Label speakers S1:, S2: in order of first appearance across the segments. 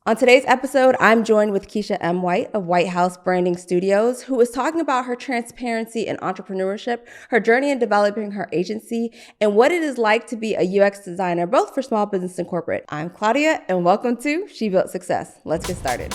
S1: On today's episode, I'm joined with Keshia M. White of White House Branding Studios, who is talking about her transparency and entrepreneurship, her journey in developing her agency, and what it is like to be a UX designer, both for small business and corporate. I'm Claudia, and welcome to She Built Success. Let's get started.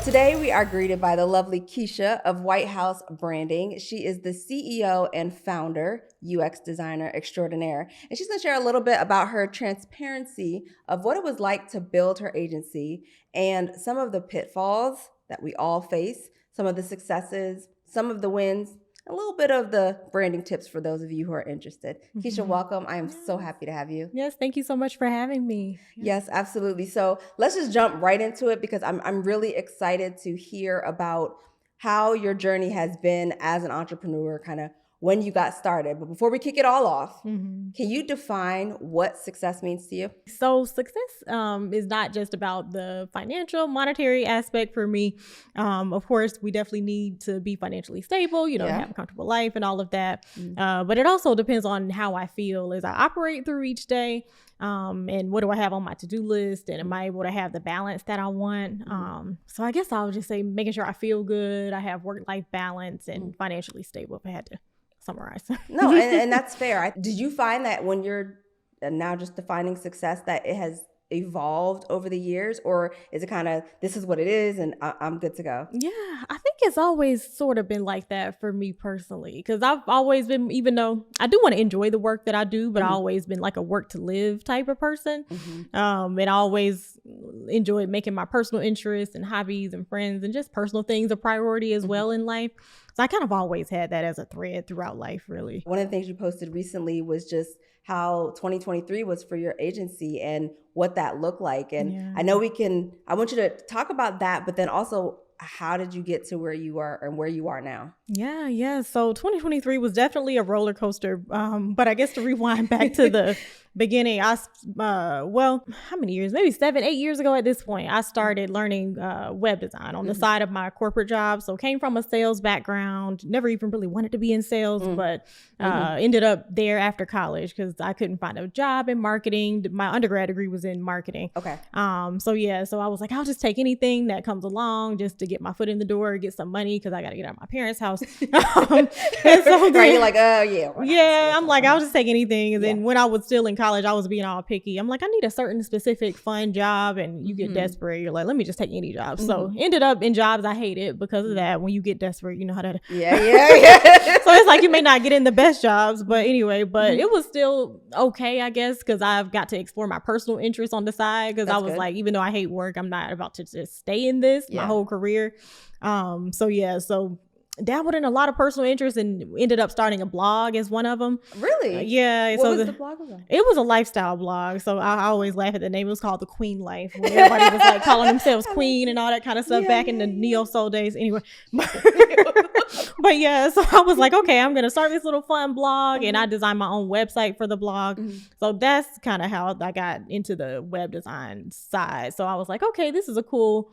S1: Today, we are greeted by the lovely Keshia of White House Branding. She is the CEO and founder, UX designer extraordinaire. And she's going to share a little bit about her transparency of what it was like to build her agency and some of the pitfalls that we all face, some of the successes, some of the wins, a little bit of the branding tips for those of you who are interested. Keshia, welcome. I am so happy to have you.
S2: Yes, thank you so much for having me.
S1: Yes, absolutely. So let's just jump right into it because I'm really excited to hear about how your journey has been as an entrepreneur, kind of when you got started. But before we kick it all off, can you define what success means to you?
S2: So success is not just about the financial, monetary aspect for me. Of course, we definitely need to be financially stable, have a comfortable life and all of that. But it also depends on how I feel as I operate through each day. And what do I have on my to-do list? And am I able to have the balance that I want? So I guess I'll just say making sure I feel good, I have work-life balance and financially stable if I had to summarize.
S1: No, and that's fair. Did you find that when you're now just defining success that it has evolved over the years, or is it kind of this is what it is and I'm good to go?
S2: Yeah, I think it's always sort of been like that for me personally, because I've always been, even though I do want to enjoy the work that I do, but I've always been like a work to live type of person. And I always enjoyed making my personal interests and hobbies and friends and just personal things a priority as well in life. So I kind of always had that as a thread throughout life, really.
S1: One of the things you posted recently was just how 2023 was for your agency and what that looked like. And I know I want you to talk about that, but then also how did you get to where you are and where you are now?
S2: Yeah. So 2023 was definitely a roller coaster. But I guess to rewind back to the beginning, how many years? Maybe 7-8 years ago at this point, I started learning web design on the side of my corporate job. So came from a sales background, never even really wanted to be in sales, but ended up there after college because I couldn't find a job in marketing. My undergrad degree was in marketing.
S1: Okay.
S2: So I was like, I'll just take anything that comes along just to get my foot in the door, get some money because I got to get out of my parents' house. And so
S1: you're like,
S2: I'm like, I'll just take anything. And then when I was still in college, I was being all picky. I'm like, I need a certain specific fun job, and you get desperate. You're like, let me just take any job. So ended up in jobs I hated because of that. When you get desperate, you know how to.
S1: Yeah.
S2: So it's like you may not get in the best jobs, but anyway, it was still okay, I guess, because I've got to explore my personal interests on the side. Because I was like, even though I hate work, I'm not about to just stay in this my whole career. So dabbled in a lot of personal interests and ended up starting a blog as one of them.
S1: Really?
S2: Yeah.
S1: What was the blog about?
S2: It was a lifestyle blog. So I always laugh at the name. It was called The Queen Life. When everybody was like calling themselves queen and all that kind of stuff back in the neo soul days. Anyway. But yeah, so I was like, okay, I'm going to start this little fun blog and I designed my own website for the blog. So that's kind of how I got into the web design side. So I was like, okay, this is a cool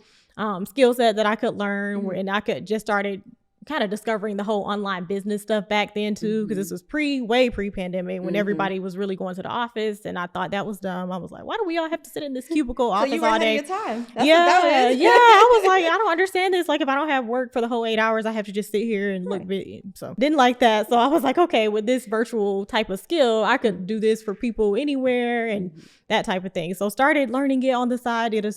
S2: skill set that I could learn and I could just started kind of discovering the whole online business stuff back then too, because this was way pre-pandemic when everybody was really going to the office, and I thought that was dumb. I was like, why do we all have to sit in this cubicle office
S1: you were
S2: all
S1: ahead
S2: day?
S1: of your time.
S2: That's what that is. I was like, I don't understand this. Like, if I don't have work for the whole 8 hours, I have to just sit here and look busy. So didn't like that. So I was like, okay, with this virtual type of skill, I could do this for people anywhere and that type of thing. So started learning it on the side. Did a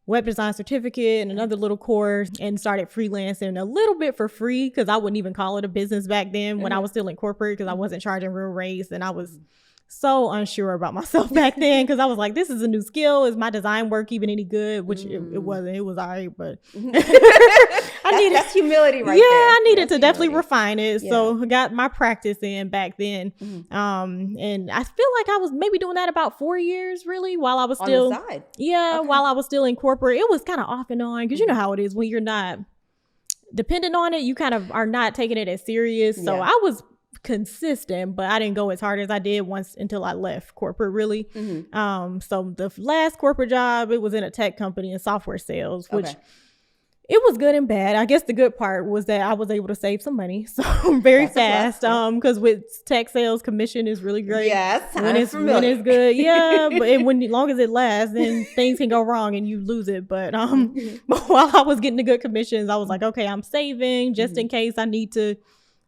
S2: web design certificate and another little course and started freelancing a little bit for free because I wouldn't even call it a business back then when I was still in corporate because I wasn't charging real rates, and I was so unsure about myself back then because I was like, this is a new skill. Is my design work even any good? Which it wasn't. It was all right, but
S1: that's humility right there.
S2: I needed to definitely refine it. So I got my practice in back then. And I feel like I was maybe doing that about 4 years really while I was still
S1: on the side.
S2: While I was still in corporate. It was kind of off and on because you know how it is when you're not dependent on it, you kind of are not taking it as serious. So I was consistent, but I didn't go as hard as I did once until I left corporate really. So the last corporate job, it was in a tech company in software sales, which It was good and bad. I guess the good part was that I was able to save some money, so very fast. Because with tech sales, commission is really great.
S1: Yes,
S2: when it's good, yeah. But as long as it lasts, then things can go wrong and you lose it. But but while I was getting the good commissions, I was like, okay, I'm saving just in case I need to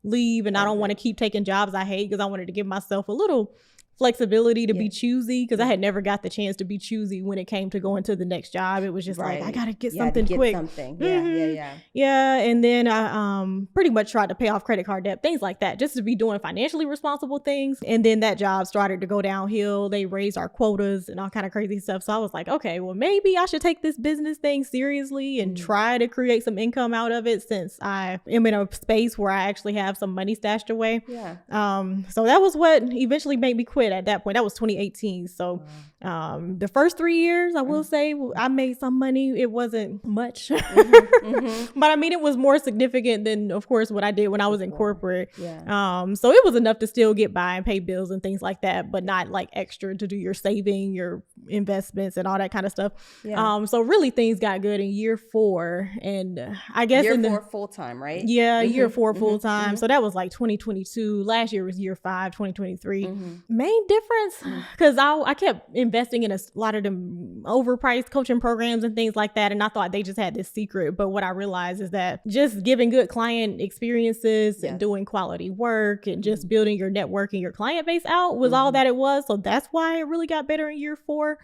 S2: leave, and I don't want to keep taking jobs I hate, because I wanted to give myself a little flexibility to be choosy, because I had never got the chance to be choosy when it came to going to the next job. It was just like, I gotta get something quick. Yeah. And then I pretty much tried to pay off credit card debt, things like that, just to be doing financially responsible things. And then that job started to go downhill. They raised our quotas and all kind of crazy stuff. So I was like, okay, well, maybe I should take this business thing seriously and try to create some income out of it, since I am in a space where I actually have some money stashed away. So that was what eventually made me quit at that point. That was 2018. So the first 3 years, I will say, I made some money. It wasn't much, but I mean, it was more significant than, of course, what I did when I was in corporate. So it was enough to still get by and pay bills and things like that, but not like extra to do your saving, your investments, and all that kind of stuff. So really things got good in year 4, and I guess
S1: year 4 full time, right?
S2: Year 4 full time. So that was like 2022. Last year was year 5, 2023. Main difference, because I kept investing in a lot of them overpriced coaching programs and things like that, and I thought they just had this secret. But what I realized is that just giving good client experiences and doing quality work and just building your network and your client base out was all that it was. So that's why it really got better in year 4,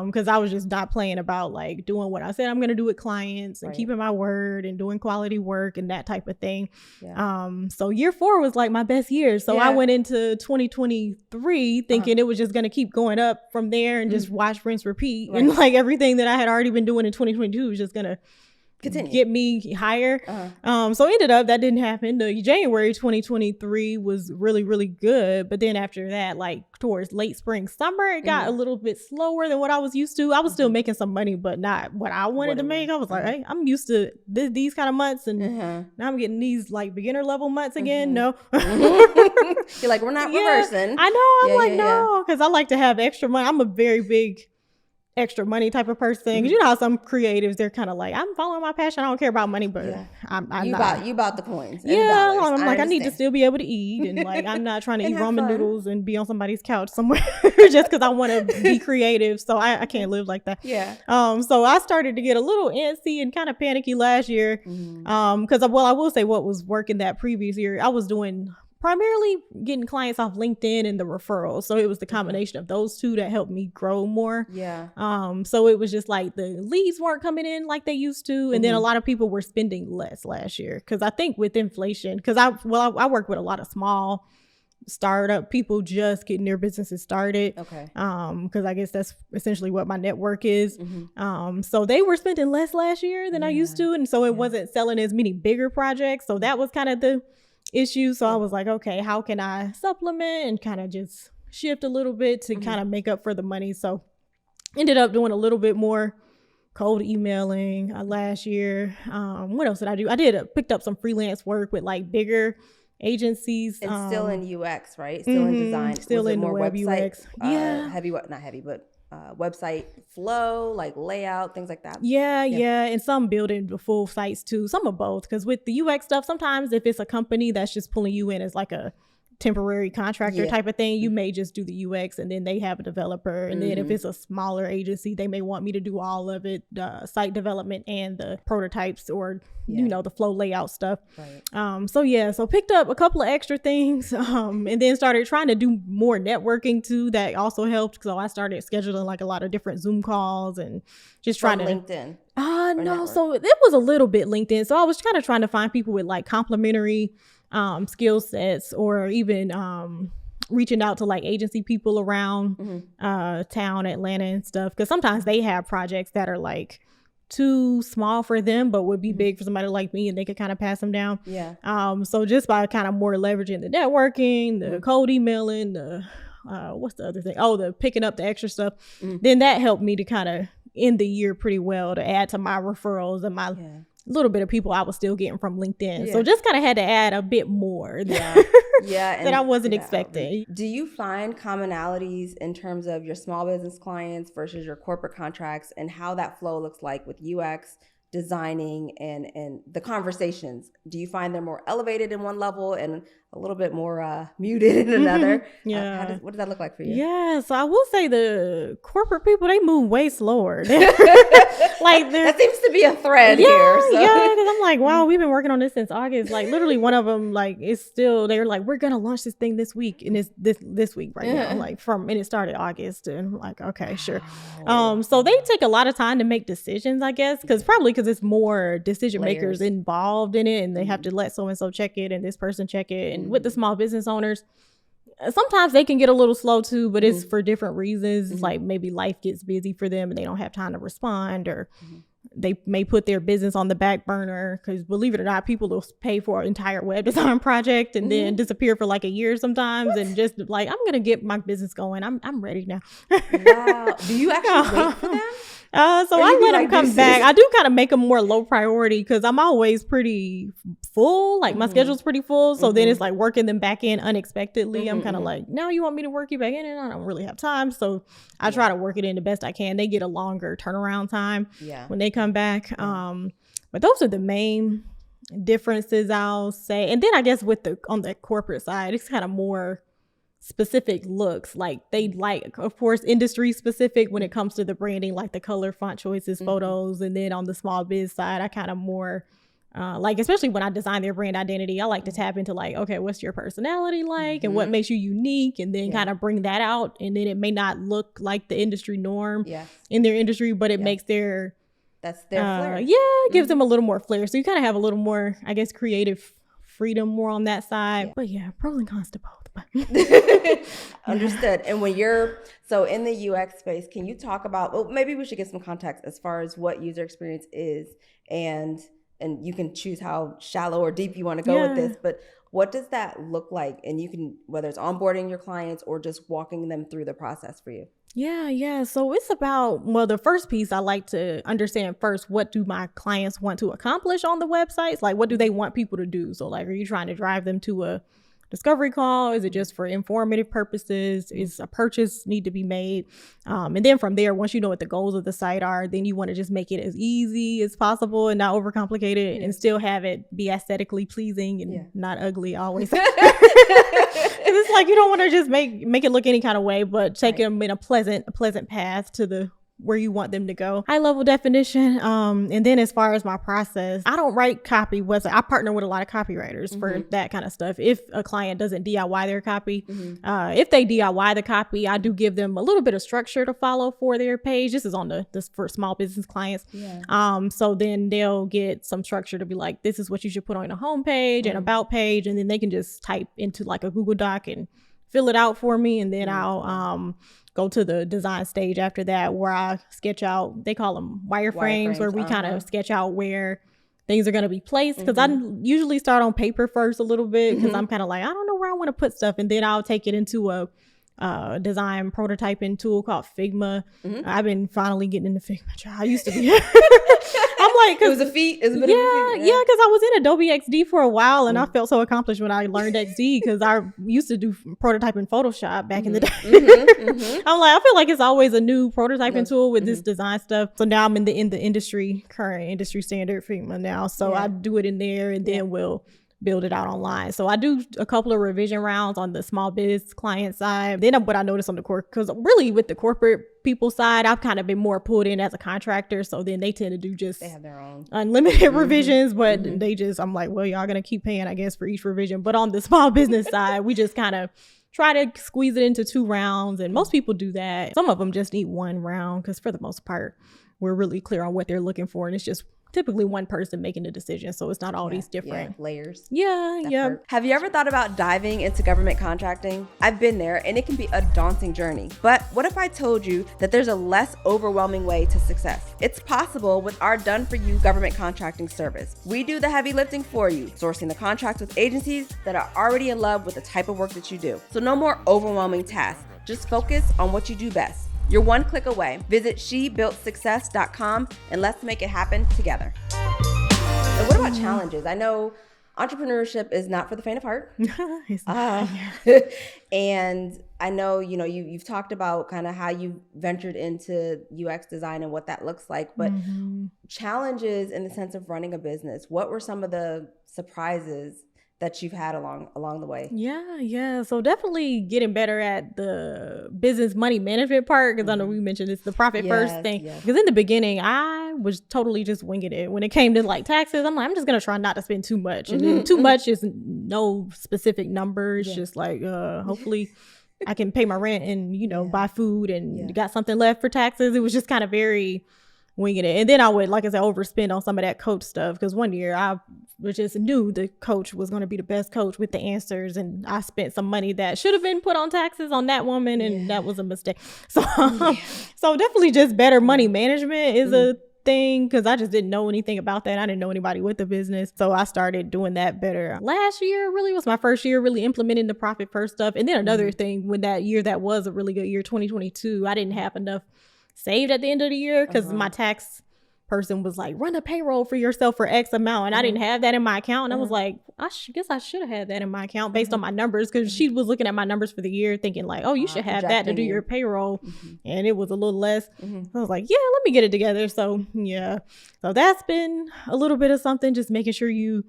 S2: because I was just not playing about like doing what I said I'm going to do with clients and keeping my word and doing quality work and that type of thing. So year 4 was like my best year. So I went into 2023 thinking it was just going to keep going up from there and just watch, rinse, repeat. And like everything that I had already been doing in 2022 was just going to continue, get me higher. So ended up that didn't happen. The January 2023 was really, really good. But then after that, like towards late spring, summer, it got a little bit slower than what I was used to. I was still making some money, but not what I wanted to make. I was like, hey, I'm used to these kind of months, and now I'm getting these like beginner level months again. No.
S1: You're like, we're not reversing.
S2: I know. I'm no, because I like to have extra money. I'm a very big extra money type of person, because you know how some creatives, they're kind of like, I'm following my passion, I don't care about money, but I'm not. You
S1: bought the coins.
S2: I'm like, I need to still be able to eat, and like I'm not trying to eat ramen noodles and be on somebody's couch somewhere just because I want to be creative. So I can't live like that. So I started to get a little antsy and kind of panicky last year, because I will say what was working that previous year, I was doing primarily getting clients off LinkedIn and the referrals. So it was the combination of those two that helped me grow more. So it was just like the leads weren't coming in like they used to. And then a lot of people were spending less last year. Cause I think with inflation, cause I work with a lot of small startup people just getting their businesses started. Cause I guess that's essentially what my network is. So they were spending less last year than I used to. And so it wasn't selling as many bigger projects. So that was kind of the issue. So I was like, okay, how can I supplement and kind of just shift a little bit to kind of make up for the money? So ended up doing a little bit more cold emailing last year. What else did I do? I picked up some freelance work with like bigger agencies.
S1: And still in UX, right? Still in design.
S2: Still in more web UX.
S1: Not heavy, but website flow, like layout, things like that.
S2: And some building the full sites too, some of both, because with the UX stuff, sometimes if it's a company that's just pulling you in as like a temporary contractor type of thing, you may just do the UX and then they have a developer, and then if it's a smaller agency, they may want me to do all of it, site development and the prototypes, or you know, the flow layout stuff. So picked up a couple of extra things, and then started trying to do more networking too. That also helped, so I started scheduling like a lot of different Zoom calls and just trying to
S1: LinkedIn.
S2: No,
S1: network?
S2: So it was a little bit LinkedIn. So I was kind of trying to find people with like complementary skill sets, or even reaching out to like agency people around town, Atlanta and stuff, because sometimes they have projects that are like too small for them but would be big for somebody like me, and they could kind of pass them down. So just by kind of more leveraging the networking, the cold emailing, the what's the other thing, the picking up the extra stuff, then that helped me to kind of end the year pretty well, to add to my referrals and my little bit of people I was still getting from LinkedIn. So just kind of had to add a bit more that I wasn't expecting.
S1: Do you find commonalities in terms of your small business clients versus your corporate contracts, and how that flow looks like with UX, designing and the conversations? Do you find they're more elevated in one level and a little bit more muted in another?
S2: Yeah.
S1: What does that look like for you?
S2: Yeah, so I will say the corporate people, they move way slower. Like
S1: that seems to be a thread here. So.
S2: Yeah, because I'm like, wow, we've been working on this since August. Like literally one of them, like it's still, they're like, we're gonna launch this thing this week, and it's this week right now. Like and it started August, and I'm like, okay, sure. So they take a lot of time to make decisions, I guess, because it's more decision makers involved in it, and they have to let so and so check it, and this person check it, and with the small business owners. Sometimes they can get a little slow too, but it's for different reasons. It's like maybe life gets busy for them and they don't have time to respond, or they may put their business on the back burner because, believe it or not, people will pay for an entire web design project and then disappear for like a year sometimes. And just like, I'm going to get my business going. I'm ready now.
S1: Wow. Do you actually wait for them?
S2: So I let them come back. I do kind of make them more low priority because I'm always pretty full. Like my schedule's pretty full. So then it's like working them back in unexpectedly. I'm kind of like, now you want me to work you back in? And I don't really have time. So I try to work it in the best I can. They get a longer turnaround time when they come back. But those are the main differences, I'll say. And then I guess on the corporate side, it's kind of more specific looks. Like they like, of course, industry specific when it comes to the branding, like the color, font choices, photos. And then on the small biz side, I kind of more like, especially when I design their brand identity, I like to tap into like, okay, what's your personality like and what makes you unique, and then kind of bring that out. And then it may not look like the industry norm in their industry, but it makes
S1: that's their flair.
S2: It gives them a little more flair. So you kind of have a little more, I guess, creative freedom more on that side. But pros and cons to both.
S1: Understood. And when you're in the UX space, can you talk about, well, maybe we should get some context as far as what user experience is, and you can choose how shallow or deep you want to go with this, but what does that look like? And you can, whether it's onboarding your clients or just walking them through the process for you.
S2: Yeah. So it's about, the first piece I like to understand first, what do my clients want to accomplish on the websites? Like, what do they want people to do? So like, are you trying to drive them to a discovery call? Is it just for informative purposes? Is a purchase need to be made? And then from there, once you know what the goals of the site are, then you want to just make it as easy as possible and not overcomplicate it, and still have it be aesthetically pleasing and not ugly always. It's like you don't want to just make it look any kind of way, but take them in a pleasant path to where you want them to go. High level definition. And then as far as my process, I don't write copy. I partner with a lot of copywriters for that kind of stuff. If a client doesn't DIY their copy, if they DIY the copy, I do give them a little bit of structure to follow for their page. This is this for small business clients. So then they'll get some structure to be like, this is what you should put on a homepage and about page. And then they can just type into like a Google Doc and fill it out for me. And then I'll, go to the design stage after that, where I sketch out, they call them wireframes, where we kind of sketch out where things are going to be placed. Because I usually start on paper first a little bit, because I'm kind of like, I don't know where I want to put stuff. And then I'll take it into a design prototyping tool called Figma. I've been finally getting into Figma. I used to be. I'm like,
S1: it was a feat. It was a bit of a feat.
S2: Yeah, because I was in Adobe XD for a while, and I felt so accomplished when I learned XD, because I used to do prototyping Photoshop back in the day. I'm like, I feel like it's always a new prototyping tool with this design stuff. So now I'm in the industry, current industry standard Figma now. So I do it in there, and then we'll build it out online. So I do a couple of revision rounds on the small biz client side. Then what I noticed on the because really with the corporate people side, I've kind of been more pulled in as a contractor. So then they tend to do they have their own unlimited revisions, but I'm like, well, y'all gonna keep paying, I guess, for each revision. But on the small business side, we just kind of try to squeeze it into 2 rounds. And most people do that. Some of them just need 1 round, because for the most part, we're really clear on what they're looking for. And it's just typically one person making the decision. So it's not all these different
S1: layers.
S2: Yeah.
S1: Have you ever thought about diving into government contracting? I've been there, and it can be a daunting journey. But what if I told you that there's a less overwhelming way to success? It's possible with our Done For You government contracting service. We do the heavy lifting for you, sourcing the contracts with agencies that are already in love with the type of work that you do. So no more overwhelming tasks. Just focus on what you do best. You're 1 click away. Visit shebuiltsuccess.com and let's make it happen together. And what about challenges? I know entrepreneurship is not for the faint of heart.
S2: It's not.
S1: And I know, you've talked about kind of how you ventured into UX design and what that looks like, but challenges in the sense of running a business. What were some of the surprises that you've had along the way?
S2: Yeah. So definitely getting better at the business money management part, because I know we mentioned it's the profit first thing. Because in the beginning, I was totally just winging it. When it came to like taxes, I'm like, I'm just going to try not to spend too much. And then too much is no specific number. It's just like, hopefully I can pay my rent and, buy food and got something left for taxes. It was just kind of very winging it. And then I would, like I said, overspend on some of that coach stuff, because one year I just knew the coach was going to be the best coach with the answers, and I spent some money that should have been put on taxes on that woman, and that was a mistake. So so definitely just better money management is a thing, because I just didn't know anything about that. I didn't know anybody with the business, so I started doing that better. Last year really was my first year really implementing the profit first stuff. And then another thing, when that year that was a really good year, 2022, I didn't have enough saved at the end of the year, because my tax person was like, run a payroll for yourself for X amount, and I didn't have that in my account. And I was like, I guess I should have had that in my account based on my numbers, because she was looking at my numbers for the year thinking like, oh, you should have that to do your payroll, and it was a little less. I was like, yeah, let me get it together. So so that's been a little bit of something, just making sure you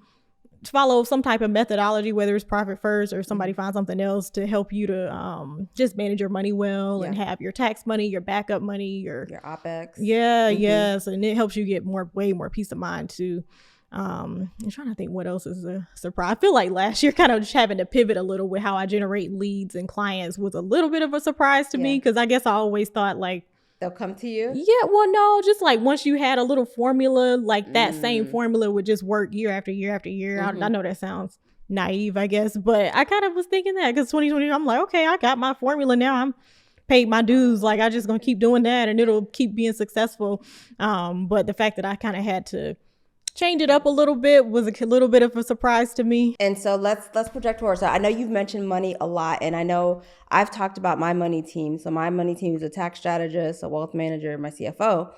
S2: follow some type of methodology, whether it's profit first or somebody finds something else to help you to just manage your money well and have your tax money, your backup money, your
S1: OpEx.
S2: Yes. And it helps you get way more peace of mind too. I'm trying to think what else is a surprise. I feel like last year kind of just having to pivot a little with how I generate leads and clients was a little bit of a surprise to me, because I guess I always thought like,
S1: they'll come to you?
S2: Yeah, well, no, just like once you had a little formula, like that same formula would just work year after year after year. I know that sounds naive, I guess, but I kind of was thinking that, because 2020, I'm like, okay, I got my formula now. I'm paid my dues. Like, I just gonna keep doing that and it'll keep being successful. But the fact that I kind of had to change it up a little bit was a little bit of a surprise to me.
S1: And so let's project forward. So I know you've mentioned money a lot, and I know I've talked about my money team. So my money team is a tax strategist, a wealth manager, my CFO.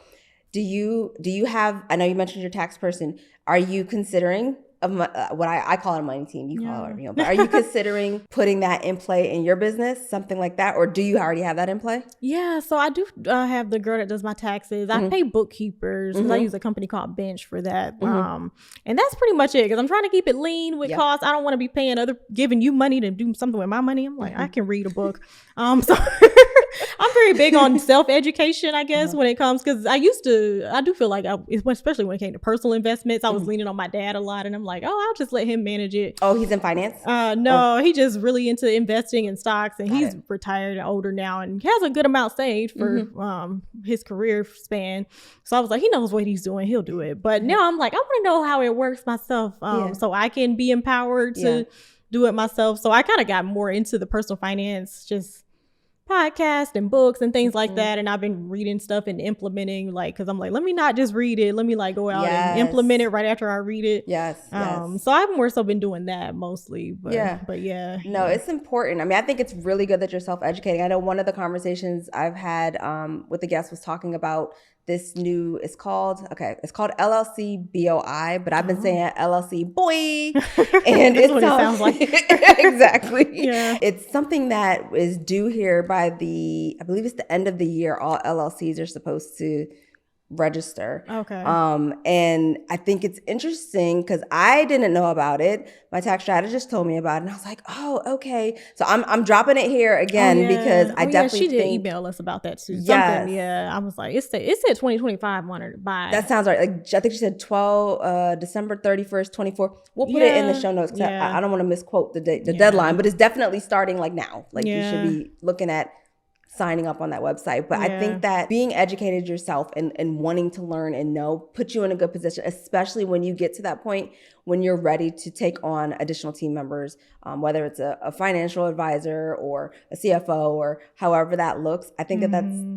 S1: Do you have, I know you mentioned your tax person. Are you considering what I call it a money team? You call it, but are you considering putting that in play in your business, something like that? Or do you already have that in play?
S2: Yeah, so I do have the girl that does my taxes. I pay bookkeepers, because I use a company called Bench for that. And that's pretty much it, because I'm trying to keep it lean with costs. I don't want to be paying giving you money to do something with my money. I'm like, I can read a book. So I'm very big on self-education, I guess, when it comes, because I do feel like, especially when it came to personal investments, I was leaning on my dad a lot, and I'm like, oh, I'll just let him manage it.
S1: Oh, he's in finance?
S2: No, he just really into investing in stocks, and he's retired and older now, and he has a good amount saved for his career span. So I was like, he knows what he's doing, he'll do it. But now I'm like, I want to know how it works myself, so I can be empowered to do it myself. So I kind of got more into the personal finance, just podcast and books and things like that, and I've been reading stuff and implementing, like, because I'm like, let me not just read it, let me like go out and implement it right after I read it. So I've more so been doing that mostly, but no,
S1: it's important. I mean, I think it's really good that you're self-educating. I know one of the conversations I've had with the guest was talking about this new, it's called LLC BOI, but I've been saying LLC boy, and
S2: it sounds like.
S1: Exactly. It's something that is due here by I believe it's the end of the year. All LLCs are supposed to register.
S2: Okay.
S1: And I think it's interesting because I didn't know about it. My tax strategist told me about it, and I was like, oh, okay. So I'm dropping it here again because I definitely
S2: she did email us about that too. Something, I was like, it said 2025 wanted to buy.
S1: That sounds right. Like, I think she said December 31st, 24. We'll put it in the show notes because I don't want to misquote the deadline, but it's definitely starting like now. Like you should be looking at signing up on that website. But I think that being educated yourself and wanting to learn and know puts you in a good position, especially when you get to that point when you're ready to take on additional team members, whether it's a financial advisor or a CFO or however that looks. I think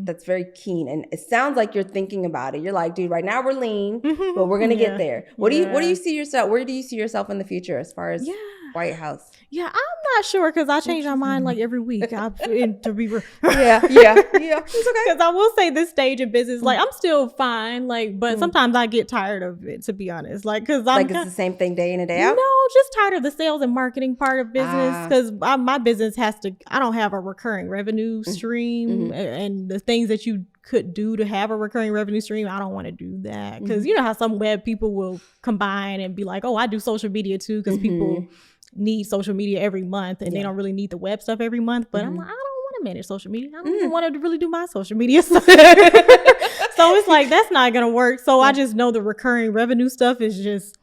S1: that's very keen. And it sounds like you're thinking about it. You're like, dude, right now we're lean, but we're going to get there. What do you see yourself? Where do you see yourself in the future as far as White House?
S2: Yeah, I'm not sure because I change my mind like every week. To be real.
S1: Yeah. It's okay.
S2: Because I will say this stage in business, like I'm still fine, like, but sometimes I get tired of it, to be honest. Like, because I'm
S1: it's the same thing day in and day out.
S2: No, just tired of the sales and marketing part of business. Because my business I don't have a recurring revenue stream, and the things that you could do to have a recurring revenue stream, I don't want to do that. Because you know how some web people will combine and be like, oh, I do social media too, because people need social media every month and they don't really need the web stuff every month. But I'm like, I don't want to manage social media. I don't even want to really do my social media stuff. So it's like, that's not going to work. So I just know the recurring revenue stuff is just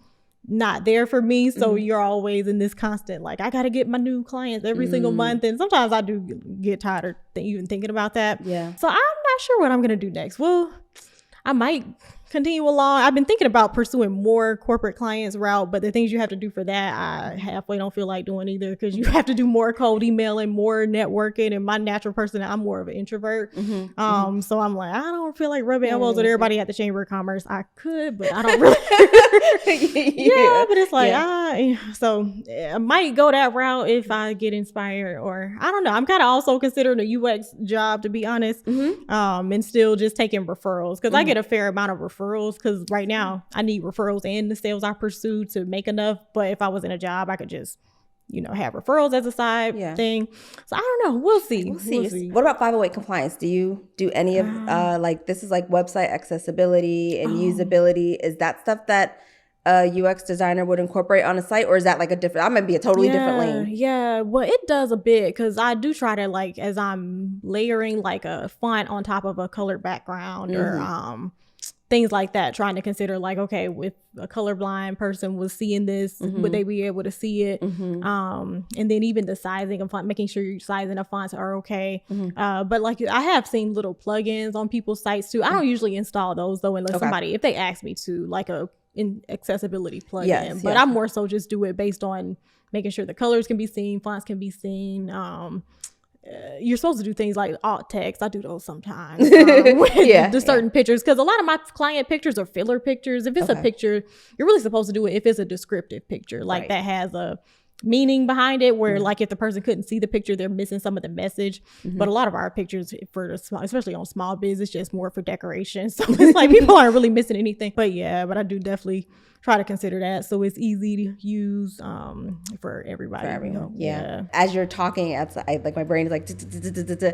S2: not there for me. So you're always in this constant, like, I got to get my new clients every single month. And sometimes I do get tired of even thinking about that. Yeah. So I'm not sure what I'm going to do next. Well, I might continue along. I've been thinking about pursuing more corporate clients route, but the things you have to do for that, I halfway don't feel like doing either, because you have to do more cold emailing, more networking, and my natural person, I'm more of an introvert. So I'm like, I don't feel like rubbing elbows with everybody at the Chamber of Commerce. I could, but I don't really. But it's like, so I might go that route if I get inspired, or I don't know. I'm kind of also considering a UX job, to be honest, and still just taking referrals, because I get a fair amount of referrals, because right now I need referrals and the sales I pursue to make enough. But if I was in a job, I could just, have referrals as a side thing. So I don't know. We'll see.
S1: What about 508 compliance? Do you do any of this is like website accessibility and usability? Is that stuff that a UX designer would incorporate on a site, or is that like that might be a totally different lane?
S2: Yeah, well, it does a bit, because I do try to, like, as I'm layering like a font on top of a colored background or things like that, trying to consider, like, okay, if a colorblind person was seeing this, would they be able to see it? And then even the sizing of font, making sure your sizing of fonts are okay. But like, I have seen little plugins on people's sites too. I don't usually install those though, unless if they ask me to, like a accessibility plugin. But I'm more so just do it based on making sure the colors can be seen, fonts can be seen. You're supposed to do things like alt text. I do those sometimes. With certain pictures, because a lot of my client pictures are filler pictures. If it's a picture, you're really supposed to do it if it's a descriptive picture, like that has a meaning behind it, where like if the person couldn't see the picture, they're missing some of the message. But a lot of our pictures, especially on small biz, it's just more for decoration. So it's like people aren't really missing anything. But I do definitely try to consider that, so it's easy to use for everybody. For everyone.
S1: As you're talking, like my brain is like,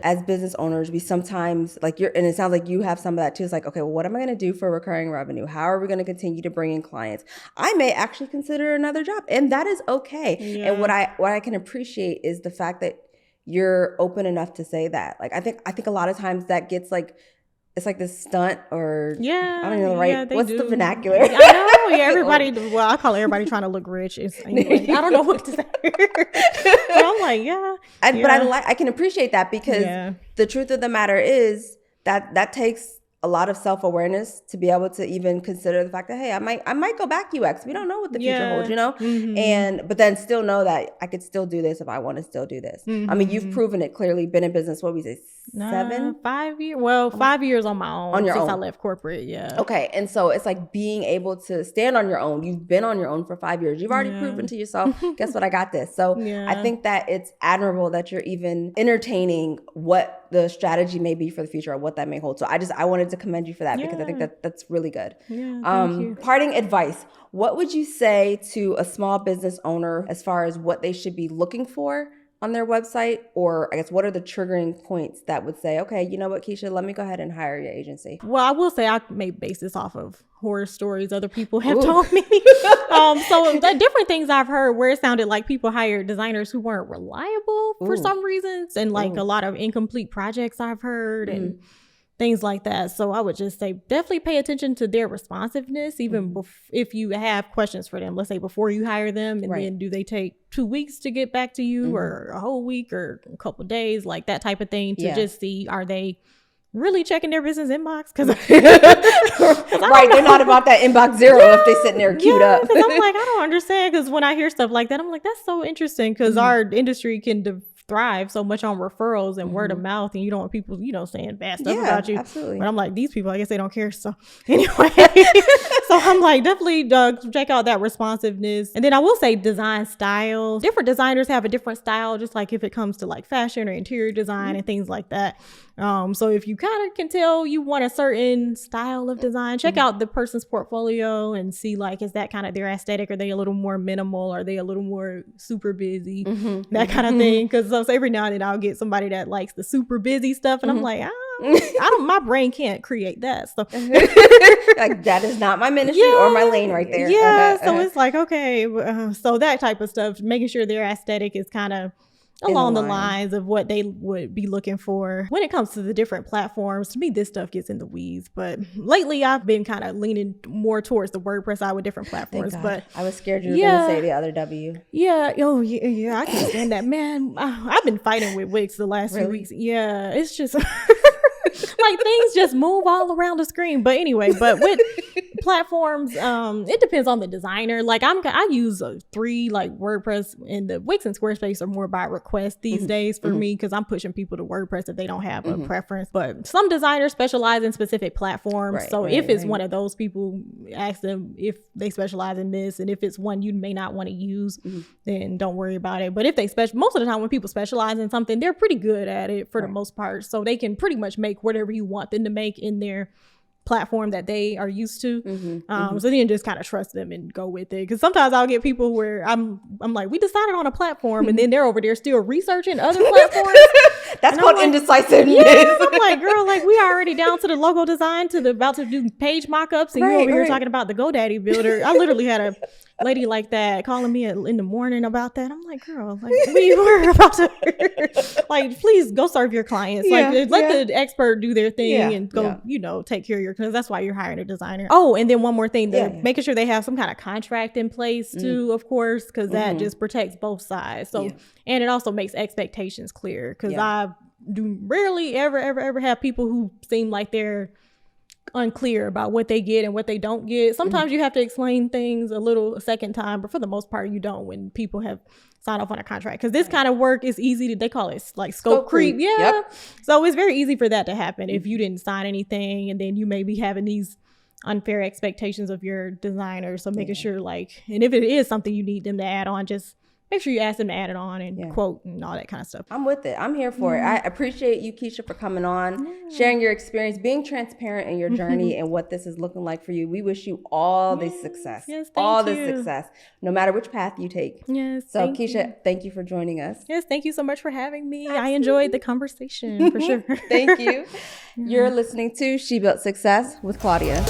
S1: as business owners, we sometimes and it sounds like you have some of that too. It's like, okay, well, what am I going to do for recurring revenue? How are we going to continue to bring in clients? I may actually consider another job, and that is okay. And what I can appreciate is the fact that you're open enough to say that. Like, I think a lot of times that gets like, it's like this stunt, or I don't know, right? What's the vernacular?
S2: I know, everybody. Well, I call everybody trying to look rich. I don't know what to say. But I'm like,
S1: but I can appreciate that, because the truth of the matter is that takes a lot of self-awareness to be able to even consider the fact that, hey, I might go back UX. We don't know what the future holds, but then still know that I could still do this if I want to still do this. I mean, you've proven it clearly. Been in business, what we say,
S2: 5 years. Well, 5 years on my own since I left corporate.
S1: Okay, and so it's like being able to stand on your own. You've been on your own for 5 years. You've already proven to yourself, guess what, I got this. So I think that it's admirable that you're even entertaining what the strategy may be for the future, or what that may hold. So I wanted to commend you for that, because I think that's really good.
S2: Thank you.
S1: Parting advice. What would you say to a small business owner as far as what they should be looking for on their website? Or I guess, what are the triggering points that would say, okay, you know what, Keshia, let me go ahead and hire your agency?
S2: Well, I will say I may base this off of horror stories other people have told me. So the different things I've heard where it sounded like people hired designers who weren't reliable for some reasons, and like a lot of incomplete projects I've heard and things like that. So I would just say definitely pay attention to their responsiveness, even if you have questions for them, let's say before you hire them, and then do they take 2 weeks to get back to you, or a whole week, or a couple of days, like that type of thing, to just see, are they really checking their business inbox? Because
S1: they're not about that inbox zero if they sitting there queued up.
S2: Because I'm like, I don't understand, because when I hear stuff like that, I'm like, that's so interesting, because our industry can thrive so much on referrals and word of mouth, and you don't want people, saying bad stuff about you.
S1: Absolutely.
S2: But I'm like, these people, I guess they don't care. So anyway, so I'm like, definitely check out that responsiveness. And then I will say design styles. Different designers have a different style, just like if it comes to like fashion or interior design and things like that. So if you kind of can tell you want a certain style of design, check out the person's portfolio and see like, is that kind of their aesthetic? Are they a little more minimal? Are they a little more super busy? That kind of thing. Because so every now and then I'll get somebody that likes the super busy stuff, and I'm like, my brain can't create that. So
S1: like that is not my ministry or my lane right there.
S2: Yeah. So it's like, okay. So that type of stuff, making sure their aesthetic is kind of along the lines of what they would be looking for. When it comes to the different platforms, to me, this stuff gets in the weeds. But lately, I've been kind of leaning more towards the WordPress side with different platforms. But
S1: I was scared you were going to say the other W.
S2: Yeah. Oh, yeah. I can't stand that, man. I've been fighting with Wix the last few weeks. Yeah. It's just like things just move all around the screen. But anyway, with platforms, it depends on the designer. Like I use 3 like WordPress, and the Wix and Squarespace are more by request these days for me, because I'm pushing people to WordPress if they don't have a preference. But some designers specialize in specific platforms. So if it's one of those people, ask them if they specialize in this, and if it's one you may not want to use, then don't worry about it. But if they most of the time when people specialize in something, they're pretty good at it for the most part. So they can pretty much make whatever you want them to make in their platform that they are used to. So then just kind of trust them and go with it. Because sometimes I'll get people where I'm like, we decided on a platform, and then they're over there still researching other platforms.
S1: That's called indecisiveness.
S2: Yes, I'm like, girl, like we already down to the logo design, to the about to do page mock-ups, and you're over here talking about the GoDaddy builder. I literally had a lady like that calling me in the morning about that. I'm like, girl, like we were about to like, please go serve your clients. Let the expert do their thing and go, take care of your, because that's why you're hiring a designer. Oh, and then one more thing, making sure they have some kind of contract in place too, of course, because that just protects both sides. So, and it also makes expectations clear, because I do rarely ever have people who seem like they're unclear about what they get and what they don't get. Sometimes you have to explain things a second time, but for the most part you don't, when people have signed off on a contract, because this kind of work is easy to, they call it like scope creep. So it's very easy for that to happen if you didn't sign anything, and then you may be having these unfair expectations of your designer. So making sure, like, and if it is something you need them to add on, just make sure you ask them to add it on and quote and all that kind of stuff.
S1: I'm with it. I'm here for it. I appreciate you, Keshia, for coming on, sharing your experience, being transparent in your journey and what this is looking like for you. We wish you all the success.
S2: Yes,
S1: all the success, no matter which path you take.
S2: Yes.
S1: So Keshia, thank you for joining us.
S2: Yes, thank you so much for having me. Absolutely. I enjoyed the conversation for sure.
S1: Thank you. You're listening to She Built Success with Claudia.